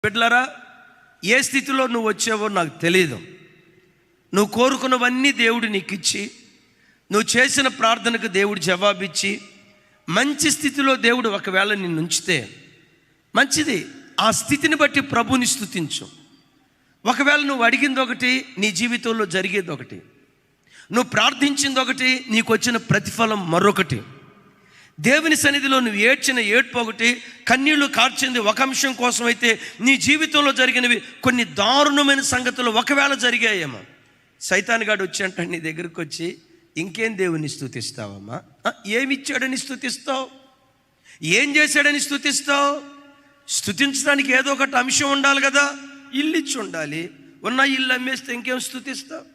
బిడ్డలారా, ఏ స్థితిలో నువ్వు వచ్చావో నాకు తెలియదు. నువ్వు కోరుకున్నవన్నీ దేవుడు నీకు ఇచ్చి, నువ్వు చేసిన ప్రార్థనకు దేవుడు జవాబిచ్చి, మంచి స్థితిలో దేవుడు ఒకవేళ నిన్ను ఉంచితే మంచిది. ఆ స్థితిని బట్టి ప్రభుని స్తుతించు. ఒకవేళ నువ్వు అడిగింది ఒకటి, నీ జీవితంలో జరిగేది ఒకటి. నువ్వు ప్రార్థించింది ఒకటి, నీకు వచ్చిన ప్రతిఫలం మరొకటి. దేవుని సన్నిధిలో నువ్వు ఏడ్చిన ఏడ్పు ఒకటి, కన్నీళ్లు కార్చింది ఒక అంశం కోసం అయితే, నీ జీవితంలో జరిగినవి కొన్ని దారుణమైన సంగతులు ఒకవేళ జరిగాయేమో. సైతానుగాడు వచ్చి అంటాడు నీ దగ్గరికి వచ్చి, ఇంకేం దేవుని స్తుతిస్తావమ్మా? ఏమిచ్చాడని స్తుతిస్తావు? ఏం చేశాడని స్తుతిస్తావు? స్తుతించడానికి ఏదో ఒకటి అంశం ఉండాలి కదా. ఇల్లు ఇచ్చి ఉండాలి, ఉన్న ఇల్లు అమ్మేస్తే ఇంకేం స్తుతిస్తావు?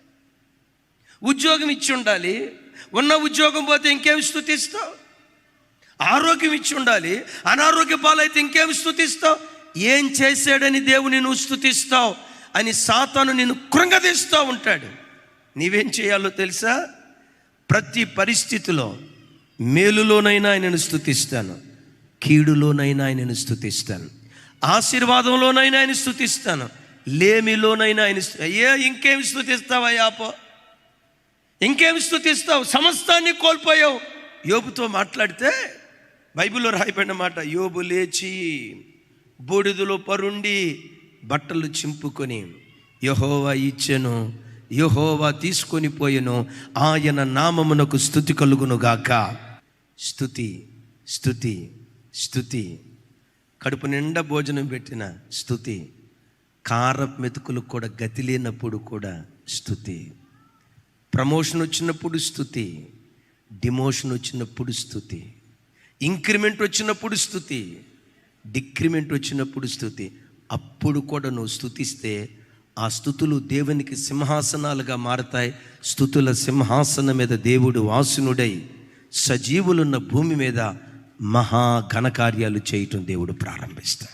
ఉద్యోగం ఇచ్చి ఉండాలి, ఉన్న ఉద్యోగం పోతే ఇంకేం స్తుతిస్తావు? ఆరోగ్యం ఇచ్చి ఉండాలి, అనారోగ్య పాలైతే ఇంకేం స్తుతిస్తావు? ఏం చేశాడని దేవుని నువ్వు స్తుతిస్తావు అని సాతాను నిన్ను కృంగదీస్తూ ఉంటాడు. నీవేం చేయాలో తెలుసా? ప్రతి పరిస్థితిలో మేలులోనైనా ఆయనను స్తుతిస్తాను, కీడులోనైనా ఆయనను స్తుతిస్తాను, ఆశీర్వాదంలోనైనా ఆయన స్తుతిస్తాను, లేమిలోనైనా ఆయన ఇంకేం స్తుతిస్తావయ్యా? ఇంకేం స్తుతిస్తావు? సమస్తాన్ని కోల్పోయావు. యోబుతో మాట్లాడితే బైబిల్లో రాయబడిన మాట, యోబు లేచి బూడిదలో పరుండి బట్టలు చింపుకొని, యెహోవా ఇచ్చెను, యెహోవా తీసుకొని పోయెను, ఆయన నామమునకు స్తుతి కలుగునుగాక. స్తుతి, స్తుతి, స్తుతి. కడుపు నిండా భోజనం పెట్టిన స్తుతి, కారపు మెతుకులకు కూడా గతి లేనప్పుడు కూడా స్తుతి. ప్రమోషన్ వచ్చినప్పుడు స్తుతి, డిమోషన్ వచ్చినప్పుడు స్తుతి, ఇంక్రిమెంట్ వచ్చినప్పుడు స్తుతి, డిక్రిమెంట్ వచ్చినప్పుడు స్తుతి. అప్పుడు కూడా నువ్వు స్తుతిస్తే ఆ స్తుతులు దేవునికి సింహాసనాలుగా మారతాయి. స్తుతుల సింహాసనం మీద దేవుడు వాసునుడై సజీవులున్న భూమి మీద మహా ఘనకార్యాలు చేయటం దేవుడు ప్రారంభిస్తాడు.